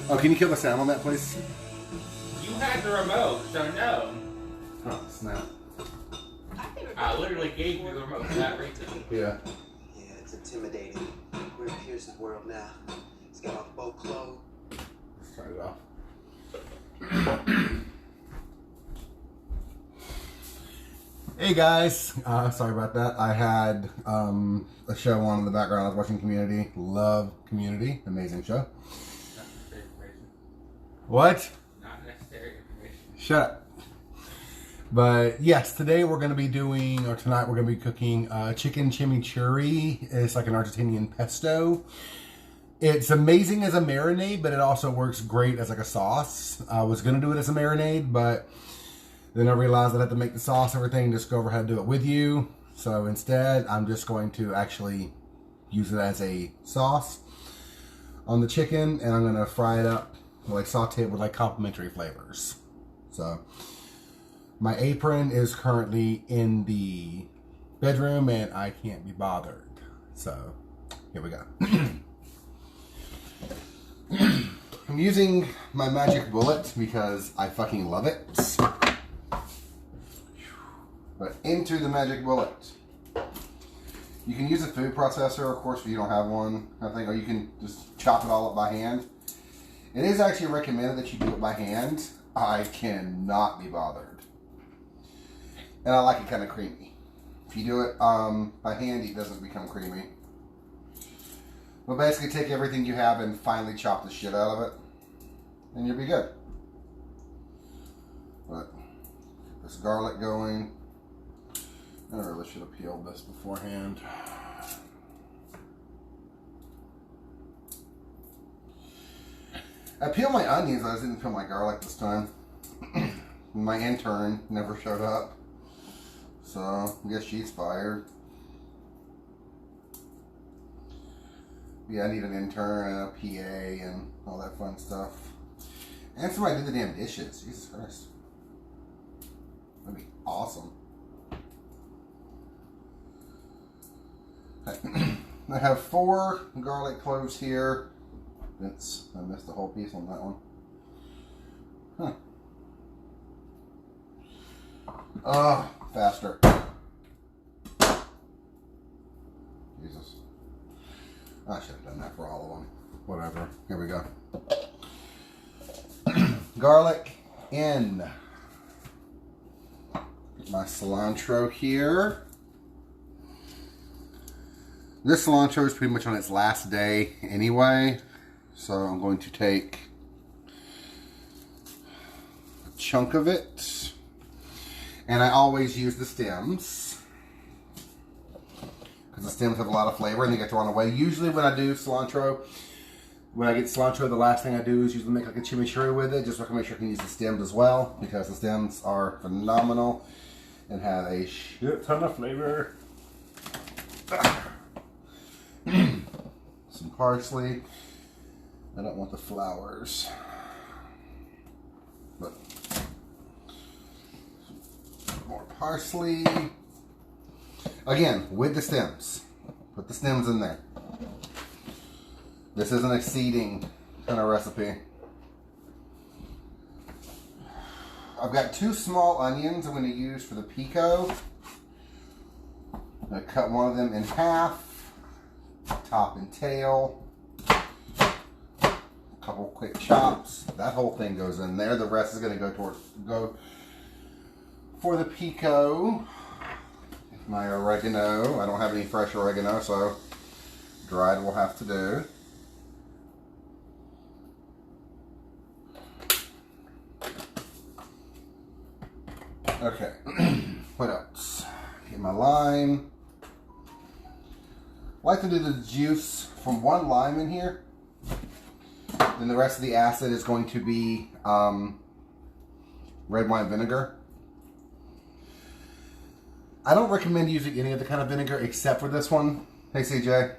Oh, can you kill the sound on that, please? You had the remote, so no. Oh, snap. I literally gave you the remote for that reason. Yeah. Yeah, it's intimidating. We're in Pierce's world now. He's got our boat closed. Let's turn it off. Hey guys, sorry about that. I had a show on in the background. I was watching Community. Love Community. Amazing show. Not necessary information. What? Not necessary information. Shut up. But yes, today we're going to be doing, or tonight we're going to be cooking chicken chimichurri. It's like an Argentinian pesto. It's amazing as a marinade, but it also works great as like a sauce. I was going to do it as a marinade, but then I realized I had to make the sauce and everything, just go over how to do it with you. So instead, I'm just going to actually use it as a sauce on the chicken, and I'm going to fry it up, like saute it with like complementary flavors. So my apron is currently in the bedroom and I can't be bothered. So here we go. I'm using my magic bullet because I fucking love it. But into the magic bullet. You can use a food processor, of course, if you don't have one, I think, or you can just chop it all up by hand. It is actually recommended that you do it by hand. I cannot be bothered. And I like it kind of creamy. If you do it by hand, it doesn't become creamy. But basically take everything you have and finally chop the shit out of it, and you'll be good. But get this garlic going. I really should have peeled this beforehand. I peeled my onions, I just didn't peel my garlic this time. My intern never showed up, so I guess she's fired. Yeah, I need an intern and a PA and all that fun stuff. And somebody did the damn dishes. Jesus Christ. That'd be awesome. I have 4 garlic cloves here. Vince, I missed a whole piece on that one. Huh. Faster. Jesus. I should have done that for all of them. Whatever. Here we go. Garlic in. Get my cilantro here. This cilantro is pretty much on its last day anyway, so I'm going to take a chunk of it, and I always use the stems because the stems have a lot of flavor and they get thrown away. Usually when I do cilantro, when I get cilantro, the last thing I do is usually make like a chimichurri with it, just so I can make sure I can use the stems as well, because the stems are phenomenal and have a shit ton of flavor. Some parsley. I don't want the flowers, but more parsley. Again, with the stems. Put the stems in there. This isn't a seeding kind of recipe. I've got 2 small onions I'm going to use for the pico. I'm going to cut one of them in half. Top and tail. A couple quick chops. That whole thing goes in there. The rest is going to go for the pico. My oregano. I don't have any fresh oregano, so dried will have to do. Okay. What else? Get my lime. I like to do the juice from 1 lime in here. Then the rest of the acid is going to be red wine vinegar. I don't recommend using any other kind of vinegar except for this one. Hey CJ.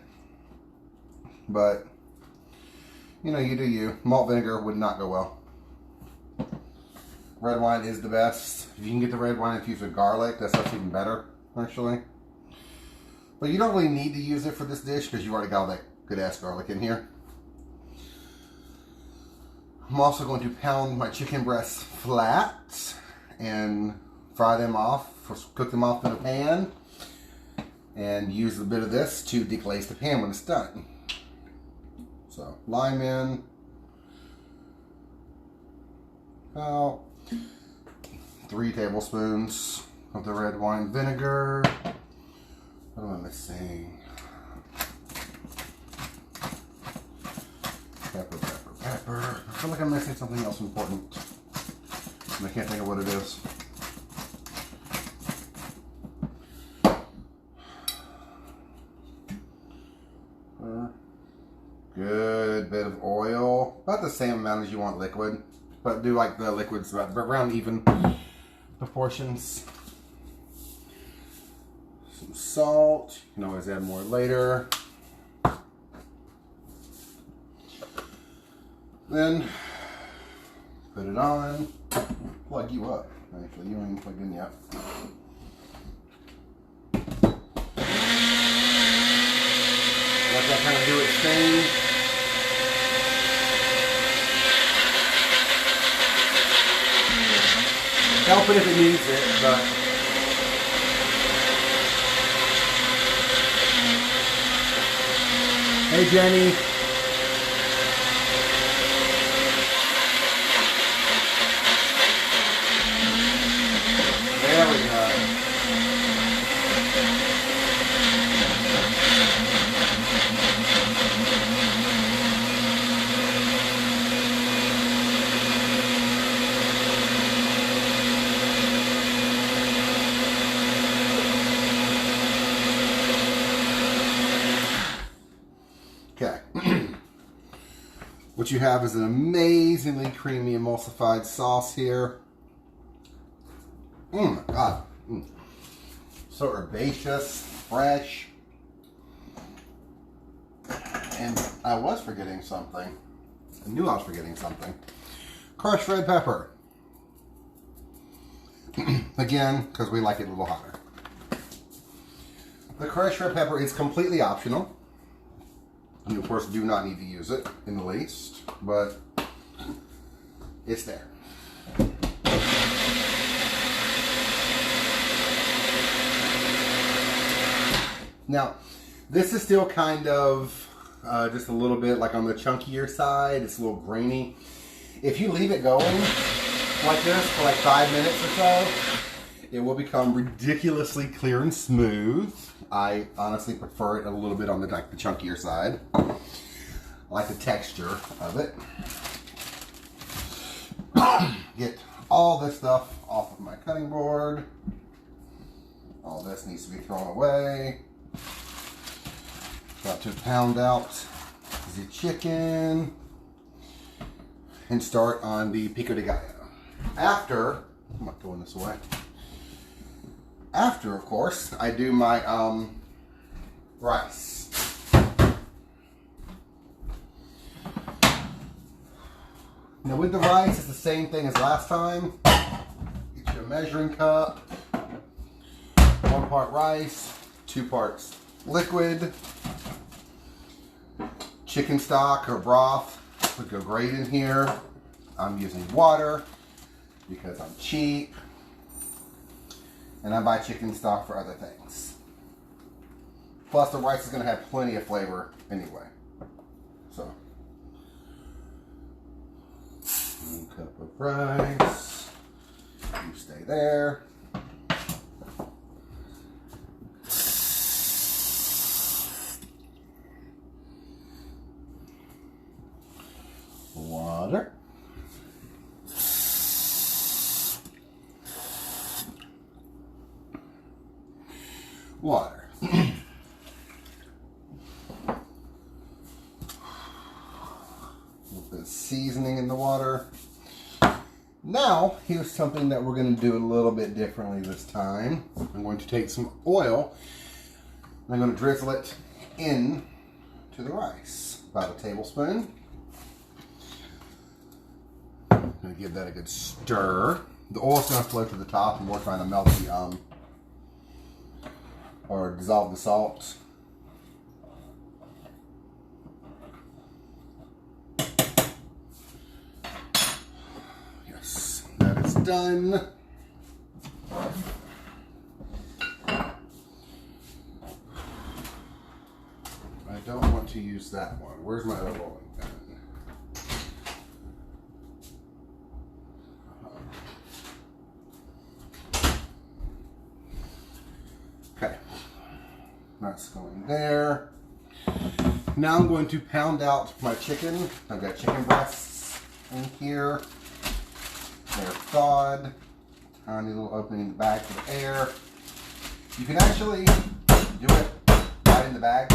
But, you know, you do you. Malt vinegar would not go well. Red wine is the best. If you can get the red wine infused with garlic, that's even better, actually. But you don't really need to use it for this dish because you already got all that good ass garlic in here. I'm also going to pound my chicken breasts flat and fry them off, cook them off in a pan, and use a bit of this to deglaze the pan when it's done. So, lime in, about 3 tablespoons of the red wine vinegar. What am I missing? Pepper, pepper, pepper. I feel like I'm missing something else important, and I can't think of what it is. Good bit of oil, about the same amount as you want liquid, but do like the liquids around even proportions. Some salt, you can always add more later. Then put it on, plug you up. Actually, you don't even plug in yet. Let that kind of do its thing. Help it if it needs it, but hey Jenny. There we go. Okay. What you have is an amazingly creamy emulsified sauce here. Oh my God. So herbaceous, fresh. And I was forgetting something. I knew I was forgetting something. Crushed red pepper. Again, because we like it a little hotter. The crushed red pepper is completely optional. You, of course, do not need to use it in the least, but it's there. Now, this is still kind of just a little bit like on the chunkier side. It's a little grainy. If you leave it going like this for like 5 minutes or so, it will become ridiculously clear and smooth. I honestly prefer it a little bit on the chunkier side. I like the texture of it. Get all this stuff off of my cutting board. All this needs to be thrown away. Got to pound out the chicken and start on the pico de gallo. After, I'm not going this way. After, of course, I do my rice. Now with the rice, it's the same thing as last time. Get you a measuring cup. 1 part rice, 2 parts liquid. Chicken stock or broth would go great in here. I'm using water because I'm cheap. And I buy chicken stock for other things. Plus the rice is going to have plenty of flavor anyway. So, 1 cup of rice. You stay there. Water. Water. With the seasoning in the water. Now, here's something that we're going to do a little bit differently this time. I'm going to take some oil and I'm going to drizzle it in to the rice. About a tablespoon. I'm going to give that a good stir. The oil's going to float to the top and we're trying to melt the or dissolve the salt. done. I don't want to use that one. Where's my other rolling pin? Okay, that's going there. Now I'm going to pound out my chicken. I've got chicken breasts in here. They're thawed. Tiny little opening in the bag for the air. You can actually do it right in the bag.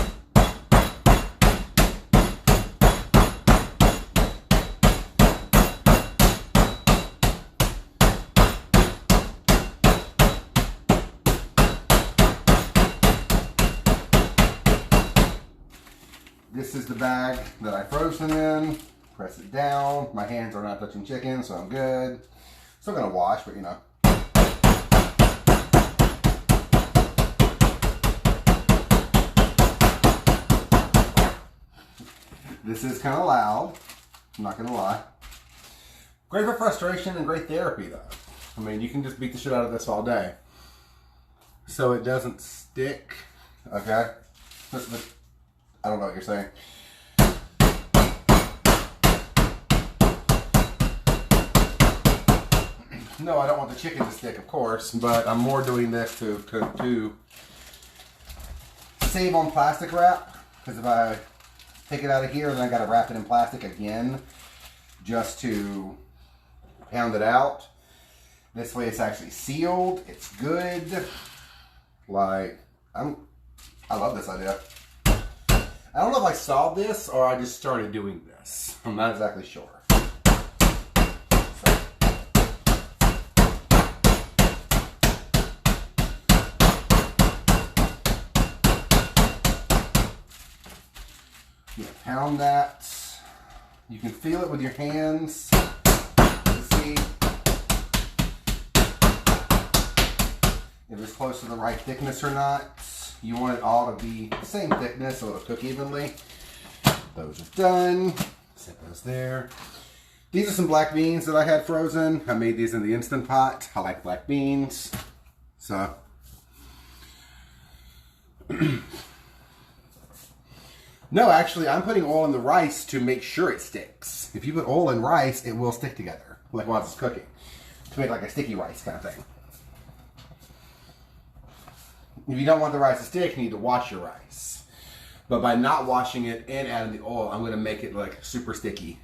This is the bag that I frozen in. Press it down. My hands are not touching chicken, so I'm good. Still gonna wash, but you know. This is kind of loud. I'm not gonna lie. Great for frustration and great therapy, though. I mean, you can just beat the shit out of this all day, so it doesn't stick. Okay. I don't know what you're saying. No, I don't want the chicken to stick, of course, but I'm more doing this to save on plastic wrap, because if I take it out of here, then I got to wrap it in plastic again just to pound it out. This way it's actually sealed. It's good. Like, I love this idea. I don't know if I saw this or I just started doing this. I'm not exactly sure. You pound that. You can feel it with your hands. You see if it's close to the right thickness or not. You want it all to be the same thickness so it'll cook evenly. Those are done. Set those there. These are some black beans that I had frozen. I made these in the Instant Pot. I like black beans. So. No, actually, I'm putting oil in the rice to make sure it sticks. If you put oil in rice, it will stick together, like while it's cooking. To make like a sticky rice kind of thing. If you don't want the rice to stick, you need to wash your rice. But by not washing it and adding the oil, I'm going to make it like super sticky.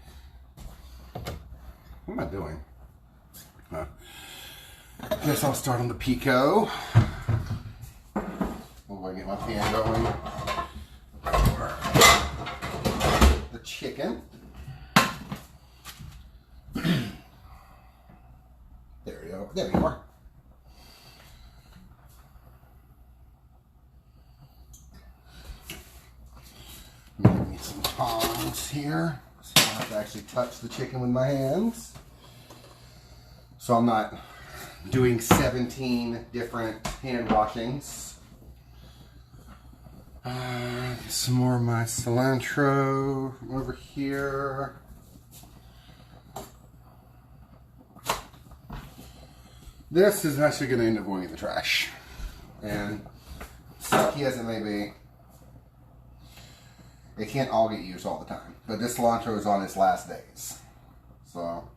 What am I doing? Guess I'll start on the Pico. While I get my pan going. The chicken. There we go. There we are. Give me some tongs here, so I don't have to actually touch the chicken with my hands. So I'm not doing 17 different hand washings. Some more of my cilantro over here. This is actually going to end up going in the trash. And sucky as it may be, it can't all get used all the time. But this cilantro is on its last days. So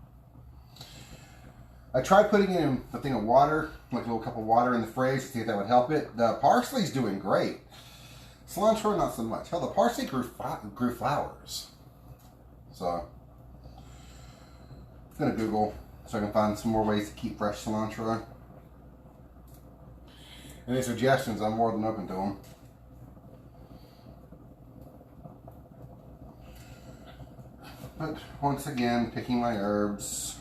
I tried putting it in a thing of water, like a little cup of water in the fridge to see if that would help it. The parsley's doing great. Cilantro, not so much. Hell, the parsley grew flowers. So I'm going to Google so I can find some more ways to keep fresh cilantro. Any suggestions, I'm more than open to them. But once again, picking my herbs.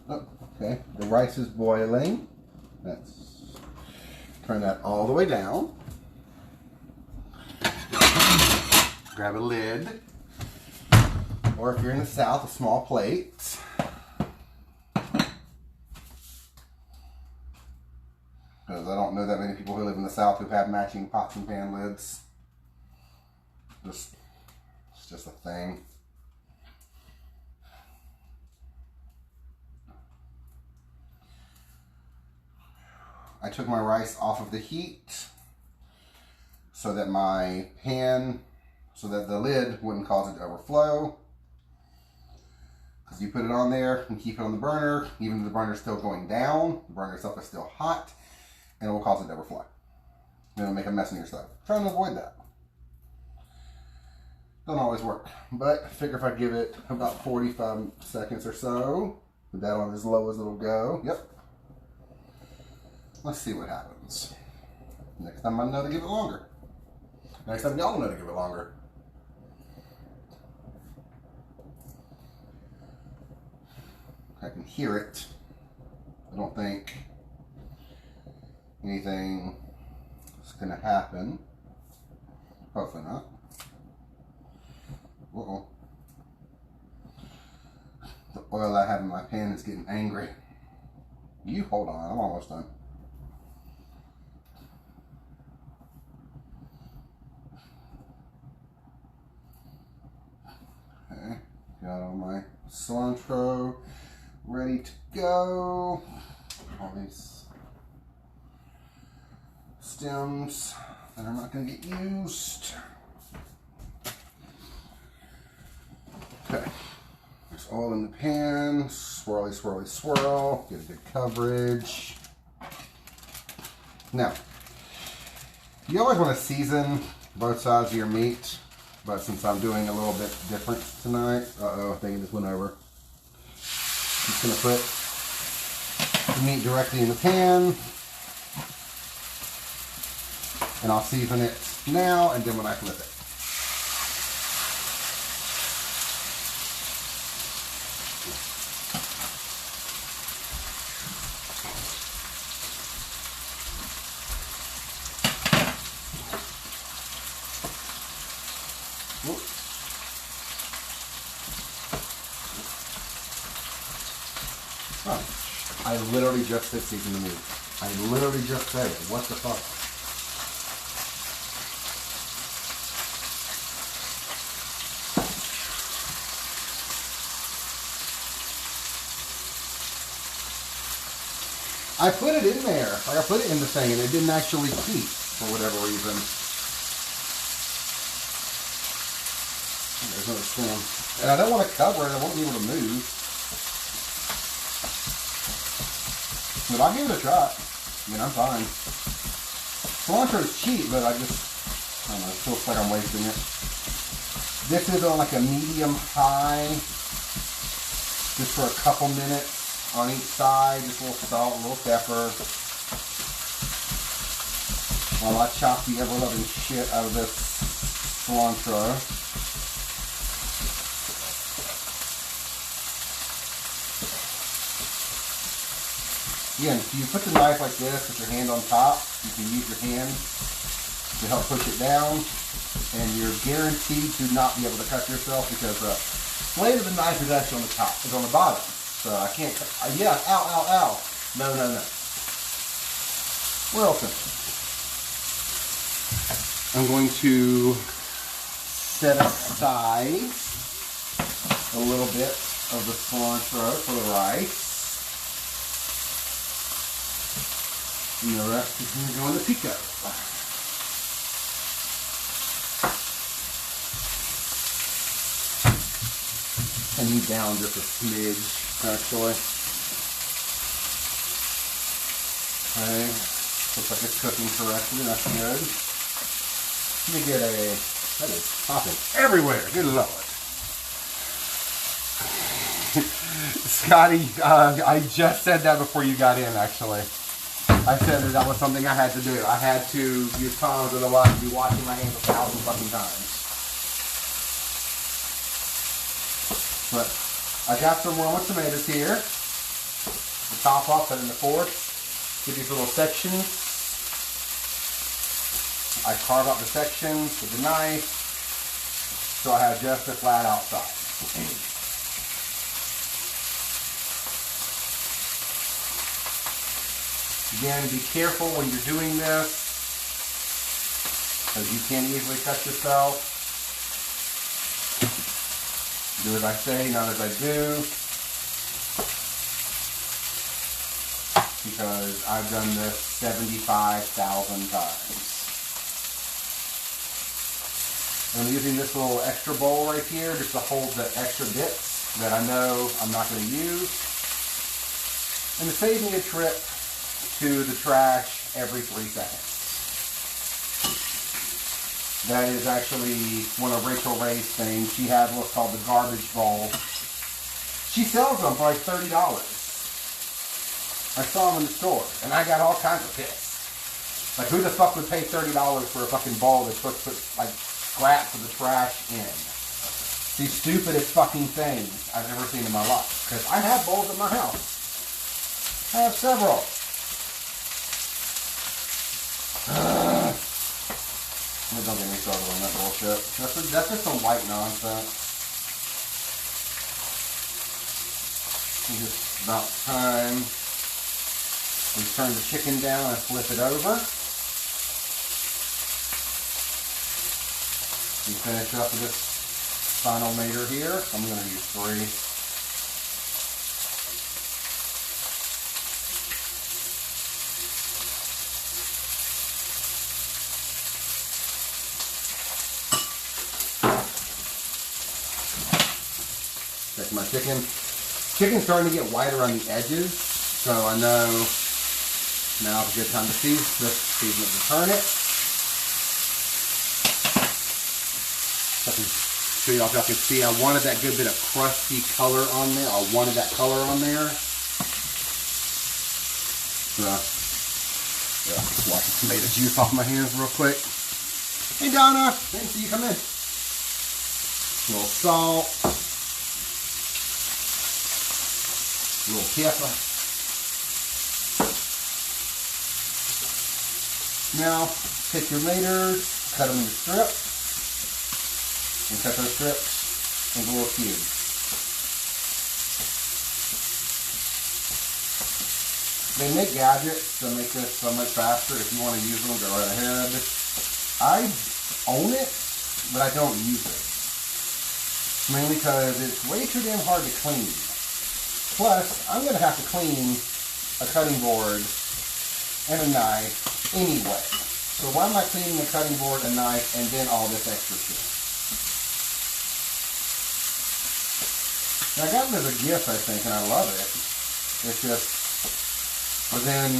Oh, okay, the rice is boiling. Let's turn that all the way down. Grab a lid. Or if you're in the South, a small plate. Because I don't know that many people who live in the South who have matching pots and pan lids. Just just a thing. I took my rice off of the heat so that my pan, so that the lid wouldn't cause it to overflow. Because you put it on there and keep it on the burner, even though the burner is still going down, the burner itself is still hot, and it will cause it to overflow. And it'll make a mess in your stove. Trying to avoid that. Don't always work, but I figure if I give it about 45 seconds or so, put that on as low as it'll go. Yep. Let's see what happens. Next time I know to give it longer. Next time y'all know to give it longer. I can hear it. I don't think anything is going to happen. Hopefully not. Uh-oh. The oil I have in my pan is getting angry. You hold on, I'm almost done. Okay, got all my cilantro ready to go. All these stems that are not going to get used. Okay, there's oil in the pan. Swirly, swirly, swirl. Get a good coverage. Now, you always want to season both sides of your meat, but since I'm doing a little bit different tonight, uh-oh, I think it just went over. Just going to put the meat directly in the pan, and I'll season it now, and then when I flip it. Oh, I literally just said season the meat. I literally just said it. What the fuck? I put it in there. Like I put it in the thing and it didn't actually heat for whatever reason. There's another stem. And I don't want to cover it. I won't be able to move. But I'll give it a try. I mean, I'm fine. Cilantro is cheap, but I don't know, it feels like I'm wasting it. This is on like a medium-high, just for a couple minutes on each side. Just a little salt, a little pepper. While I chop the ever-loving shit out of this cilantro. Again, if you put the knife like this with your hand on top, you can use your hand to help push it down, and you're guaranteed to not be able to cut yourself because the blade of the knife is actually on the top, is on the bottom. So I can't cut. Yeah, ow, ow, ow. No, no, no. We're open. I'm going to set aside a little bit of the cilantro for the rice. And the rest is going to go in the Pico. I need down just a smidge, actually. Okay, looks like it's cooking correctly. That's good. Let me get a. That is popping everywhere. Good Lord. Scotty, I just said that before you got in, actually. I said that was something I had to do. I had to use tongs, otherwise I'd be washing my hands 1,000 fucking times. But I got some Roma tomatoes here. The top off, put in the fork. Get these little sections. I carve out the sections with the knife, so I have just a flat outside. Again, be careful when you're doing this, because you can easily cut yourself. Do as I say, not as I do. Because I've done this 75,000 times. I'm using this little extra bowl right here just to hold the extra bits that I know I'm not going to use. And to save me a trip to the trash every 3 seconds. That is actually one of Rachel Ray's things. She has what's called the garbage bowl. She sells them for like $30. I saw them in the store, and I got all kinds of pissed. Like, who the fuck would pay $30 for a fucking bowl that's supposed to put, like, scraps of the trash in? The stupidest fucking thing I've ever seen in my life. Because I have bowls at my house. I have several. Don't get me started on that bullshit. That's just some white nonsense. It's just about time we turn the chicken down and flip it over. We finish up with this final mater here. I'm going to use 3. Check my chicken. Chicken's starting to get whiter on the edges, so I know now's a good time to season it to turn it. So I can show you all if y'all can see. I wanted that good bit of crusty color on there. I wanted that color on there. So, yeah, just wash the tomato juice off my hands real quick. Hey Donna, didn't see you come in. A little salt. A little pepper. Now, pick your maters, cut them into strips, and cut those strips into little cubes. They make gadgets to make this so much faster. If you want to use them, go right ahead. I own it, but I don't use it. Mainly because it's way too damn hard to clean. Plus, I'm going to have to clean a cutting board and a knife anyway. So why am I cleaning a cutting board, a knife, and then all this extra shit? Now, I got it as a gift, I think, and I love it. It's just, within,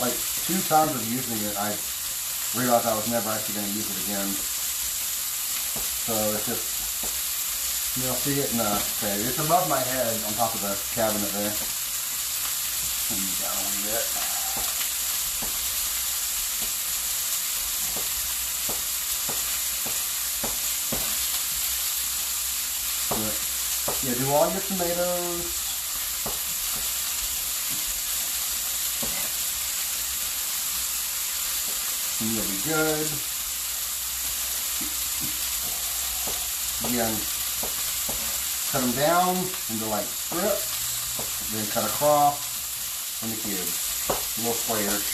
like, 2 times of using it, I realized I was never actually going to use it again. So it's just, you'll see it in okay, it's above my head on top of the cabinet there. Turn it down a wee bit. But, yeah, do all your tomatoes. And you'll be good. Again, cut them down into like strips, then cut across into cubes, little squares.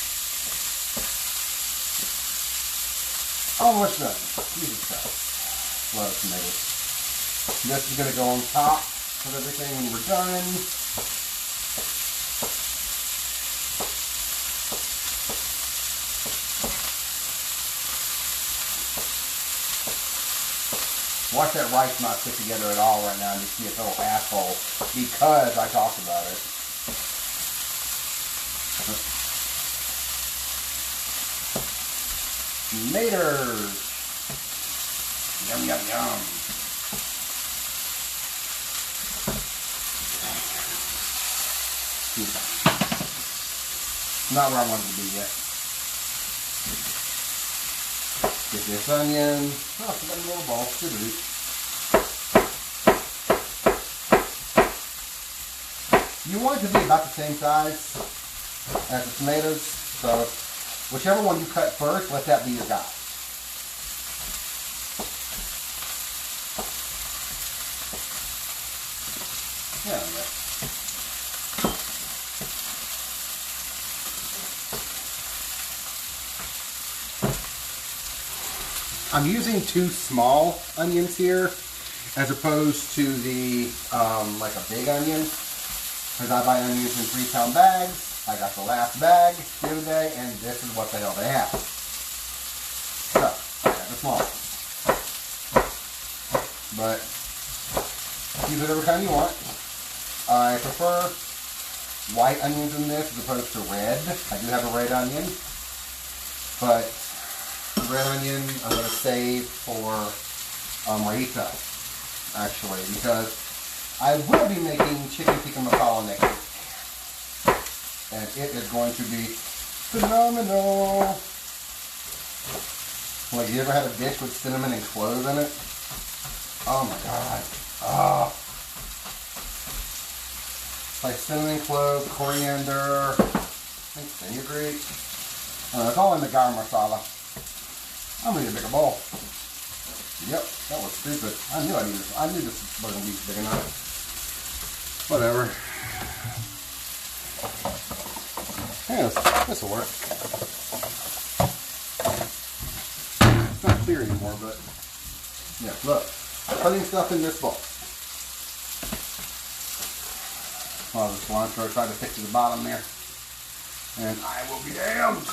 Almost done. Jesus Christ. A lot of tomatoes. This is going to go on top of everything when we're done. Watch that rice not stick together at all right now and just be a total asshole because I talked about it. Tomatoes. Yum, yum, yum. Not where I wanted to be yet. Get this onion. Oh, I got a little ball. You want it to be about the same size as the tomatoes, so whichever one you cut first, let that be your guide. Yeah. I'm using 2 small onions here, as opposed to the like a big onion. Because I buy onions in 3-pound bags. I got the last bag the other day, and this is what the hell they have. So, I got the small one. But use whatever kind you want. I prefer white onions in this as opposed to red. I do have a red onion, but the red onion I'm going to save for Marita, actually, because I will be making chicken tikka masala next week, and it is going to be phenomenal. Like, you ever had a dish with cinnamon and cloves in it? Oh my god. Oh. Like cinnamon, clove, coriander, I think fenugreek. It's all in the garam masala. I'm gonna need a bigger bowl. Yep, that was stupid. I knew this wasn't gonna be big enough. Whatever. Yeah, this will work. It's not clear anymore, but yeah, look. Putting stuff in this bowl. Well, the cilantro tried to stick to the bottom there. And I will be damned.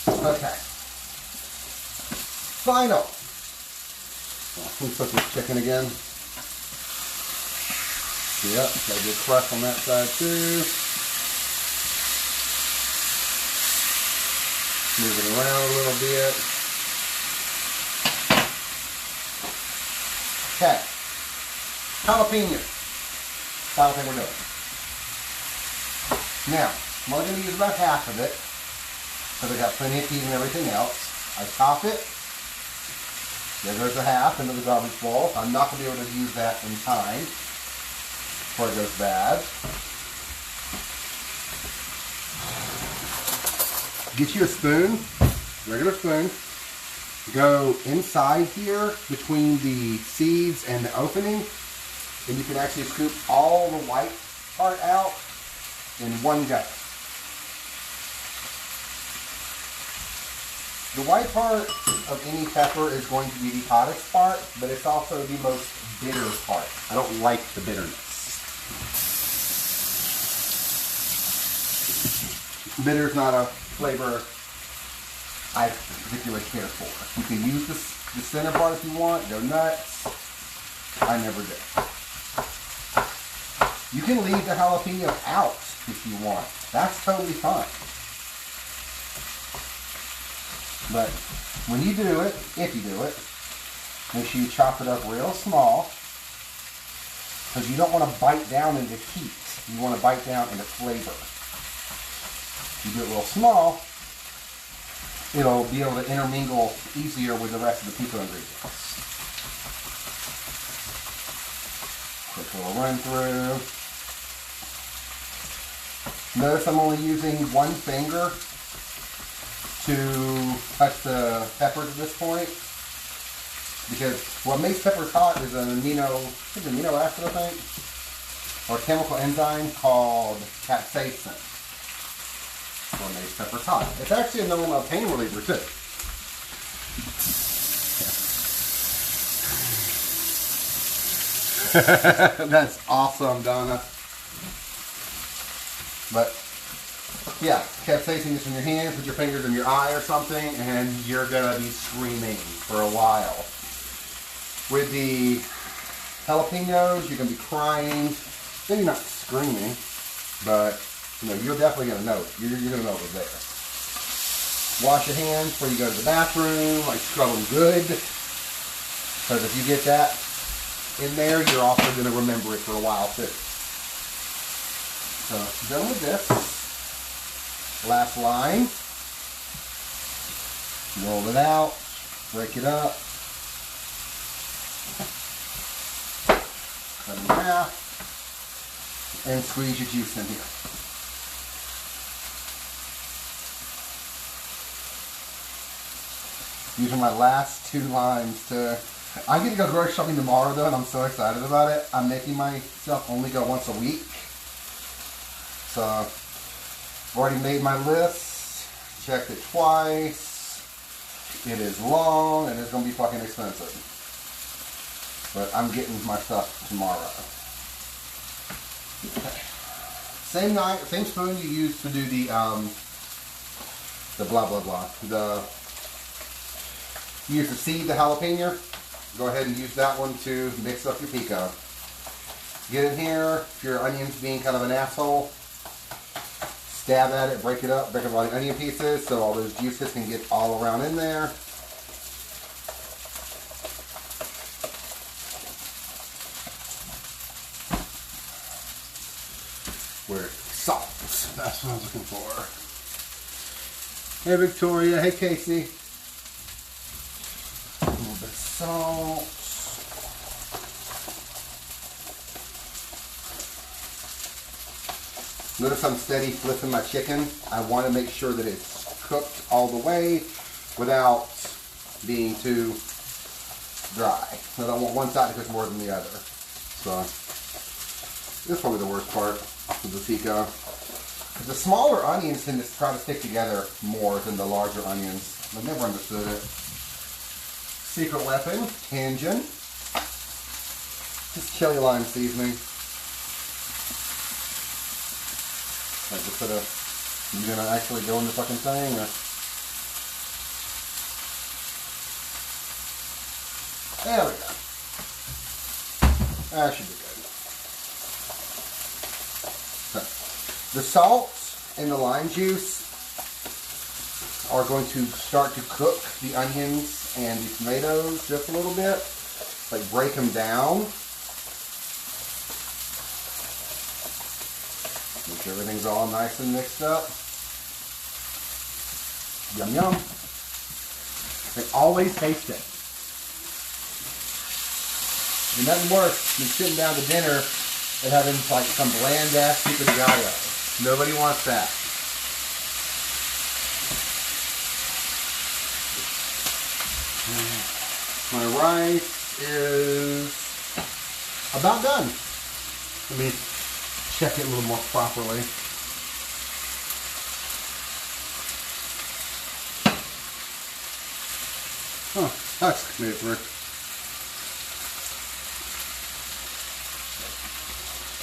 Okay. Final. Let me put this chicken again. Yep, got a good crust on that side too. Move it around a little bit. Okay. Jalapeno. Final thing we're doing. Now, I'm only going to use about half of it because I got plenty of heat and everything else. I top it. There goes the half into the garbage bowl. I'm not going to be able to use that in time before it goes bad. Get you a spoon, regular spoon. Go inside here between the seeds and the opening, and you can actually scoop all the white part out in one go. The white part of any pepper is going to be the hottest part, but it's also the most bitter part. I don't like the bitterness. Bitter is not a flavor I particularly care for. You can use the center part if you want, go nuts. I never do. You can leave the jalapeno out if you want. That's totally fine. But when you do it, if you do it, make sure you chop it up real small, because you don't want to bite down into heat. You want to bite down into flavor. If you do it real small, it'll be able to intermingle easier with the rest of the Pico ingredients. Quick little run through. Notice I'm only using one finger to touch the peppers at this point, because what makes peppers hot is an amino acid, I think, or a chemical enzyme called capsaicin. That's what makes peppers hot. It's actually a known pain reliever too. That's awesome, Donna. But yeah, capsaicin is in your hand, put your fingers in your eye or something, and you're gonna be screaming for a while. With the jalapenos, you're gonna be crying. Maybe not screaming, but you know, you're definitely gonna know it. You're gonna know it was there. Wash your hands before you go to the bathroom, like scrub them good. Because if you get that in there, you're also gonna remember it for a while too. So, done with this. Last line. Roll it out. Break it up. Cut it in half. And squeeze your juice in here. These are my last 2 limes to... I get to go grocery shopping tomorrow though, and I'm so excited about it. I'm making myself only go once a week. So, I've already made my list, checked it twice. It is long and it's going to be fucking expensive. But I'm getting my stuff tomorrow. Okay. Same knife, same spoon you used to do the blah blah blah. You used to seed the jalapeno. Go ahead and use that one to mix up your pico. Get in here. If your onion's being kind of an asshole, stab at it, break it up all the onion pieces so all those juices can get all around in there. Where salt. That's what I was looking for. Hey Victoria. Hey Casey. A little bit of salt. Notice I'm steady flipping my chicken. I want to make sure that it's cooked all the way without being too dry. I don't want one side to cook more than the other. So this is probably the worst part of the pico. The smaller onions tend to try to stick together more than the larger onions. I've never understood it. Secret weapon, Cajun. Just chili lime seasoning. Like just sort of, you gonna actually go in the fucking thing, or? There we go. That should be good. So, the salt and the lime juice are going to start to cook the onions and the tomatoes just a little bit. Like break them down. Make sure everything's all nice and mixed up. Yum yum. And always taste it. There's nothing worse than sitting down to dinner and having like some bland ass pico de gallo. Nobody wants that. My rice is about done. Let me check it a little more properly. Oh, that's made it through.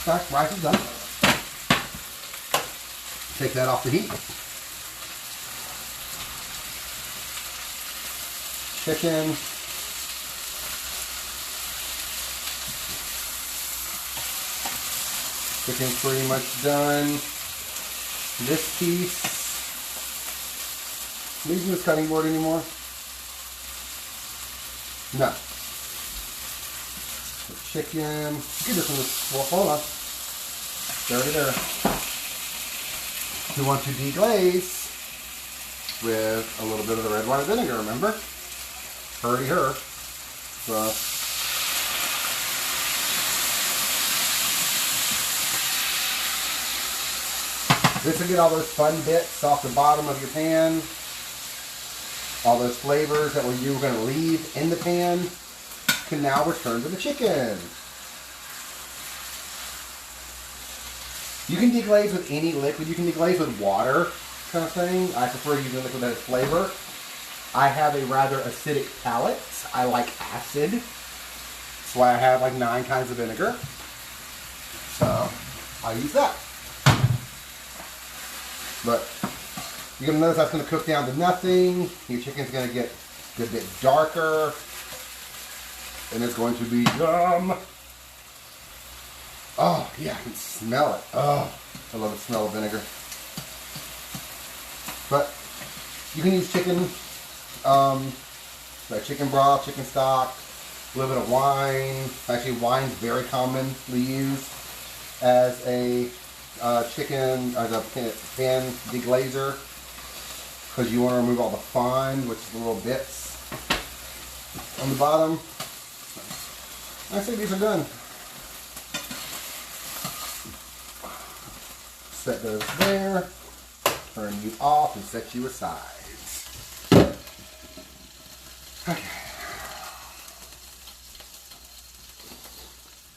Okay, rice is done. Take that off the heat. Chicken. Chicken's pretty much done. This piece. Are you using this cutting board anymore? No. The chicken. Get this one. Well, hold on. There. We want to deglaze with a little bit of the red wine vinegar, remember? Hurry her. So, this will get all those fun bits off the bottom of your pan. All those flavors that you were going to leave in the pan can now return to the chicken. You can deglaze with any liquid. You can deglaze with water kind of thing. I prefer using liquid that has flavor. I have a rather acidic palate. I like acid. That's why I have like 9 kinds of vinegar. So I use that. But you're going to notice that's going to cook down to nothing. Your chicken's going to get a bit darker. And it's going to be yum. Oh, yeah, I can smell it. Oh, I love the smell of vinegar. But you can use chicken, like chicken broth, chicken stock, a little bit of wine. Actually, wine's very commonly used as a chicken, as a pan deglazer, because you want to remove all the fine, which is the little bits on the bottom. I say these are done. Set those there, turn you off and set you aside. Okay.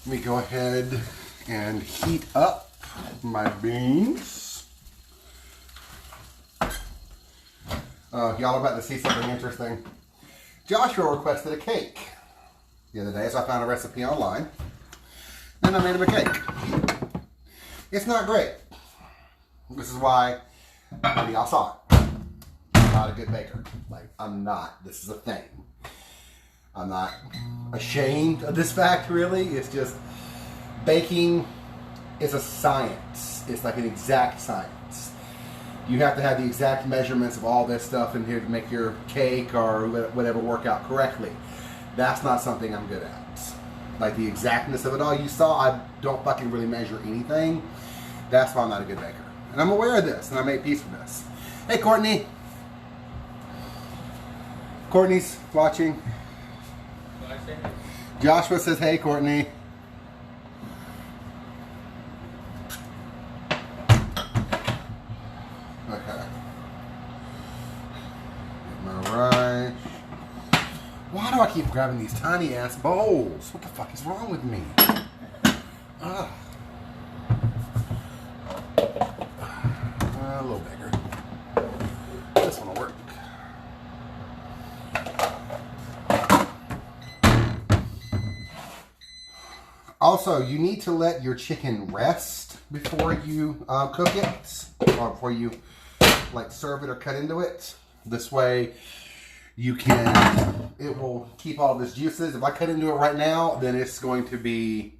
Let me go ahead and heat up my beans. Y'all are about to see something interesting. Joshua requested a cake. the other day, so I found a recipe online. And I made him a cake. It's not great. This is why maybe y'all saw it. I'm not a good baker. Like, I'm not. This is a thing. I'm not ashamed of this fact, really. It's just baking is a science. It's like an exact science. You have to have the exact measurements of all this stuff in here to make your cake or whatever work out correctly. That's not something I'm good at. Like the exactness of it all. You saw I don't fucking really measure anything. That's why I'm not a good baker. And I'm aware of this, and I made peace with this. Hey, Courtney. Courtney's watching. Joshua says, hey, Courtney. Okay. Get my rice. Why do I keep grabbing these tiny ass bowls? What the fuck is wrong with me? Ugh. A little bigger. This one will work. Also, you need to let your chicken rest before you cook it, or before you like serve it or cut into it. This way, you can. It will keep all of its juices. If I cut into it right now, then it's going to be.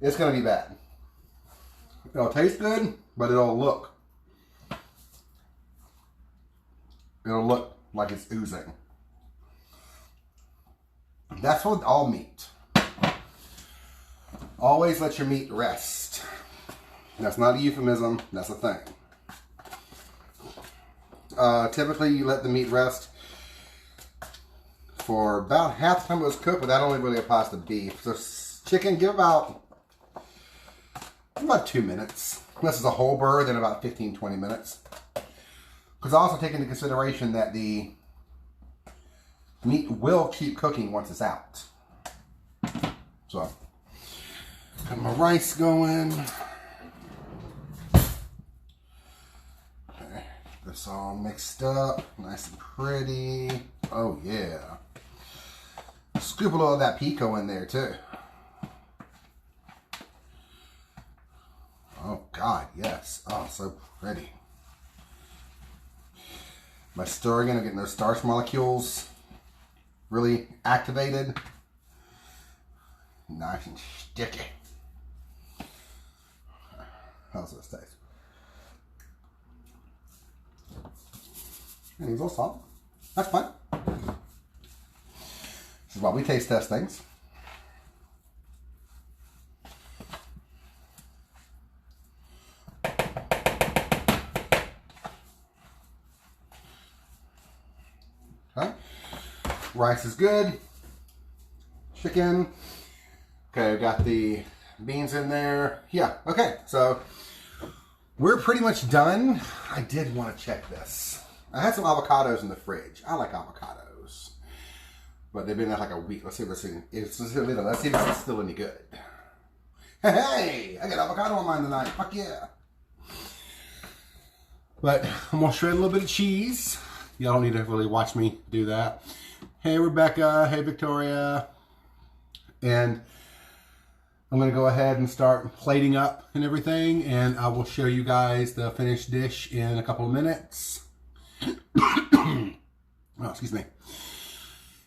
It's going to be bad. It'll taste good, but it'll look. It'll look like it's oozing. That's with all meat. Always let your meat rest. That's not a euphemism. That's a thing. Typically, you let the meat rest for about half the time it was cooked, but that only really applies to beef. So chicken, give about 2 minutes. This is a whole bird, then about 15-20 minutes. Because I also take into consideration that the meat will keep cooking once it's out. So, got my rice going. Okay, this all mixed up, nice and pretty. Oh yeah. Scoop a little of that Pico in there too. Oh God, yes. Oh, so pretty. By stirring it and getting those starch molecules really activated. Nice and sticky. How's this taste? Needs a little salt. That's fine. This is why we taste test things. Okay. Rice is good. Chicken. Okay, we've got the beans in there. Yeah, okay. So we're pretty much done. I did want to check this. I had some avocados in the fridge. I like avocados. But they've been there like a week. Let's see if it's still any good. Hey, I got avocado on mine tonight. Fuck yeah. But I'm going to shred a little bit of cheese. Y'all don't need to really watch me do that. Hey, Rebecca. Hey, Victoria. And I'm going to go ahead and start plating up and everything. And I will show you guys the finished dish in a couple of minutes. Oh, excuse me.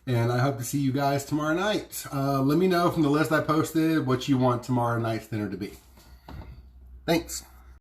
And I hope to see you guys tomorrow night. Let me know from the list I posted what you want tomorrow night's dinner to be. Thanks.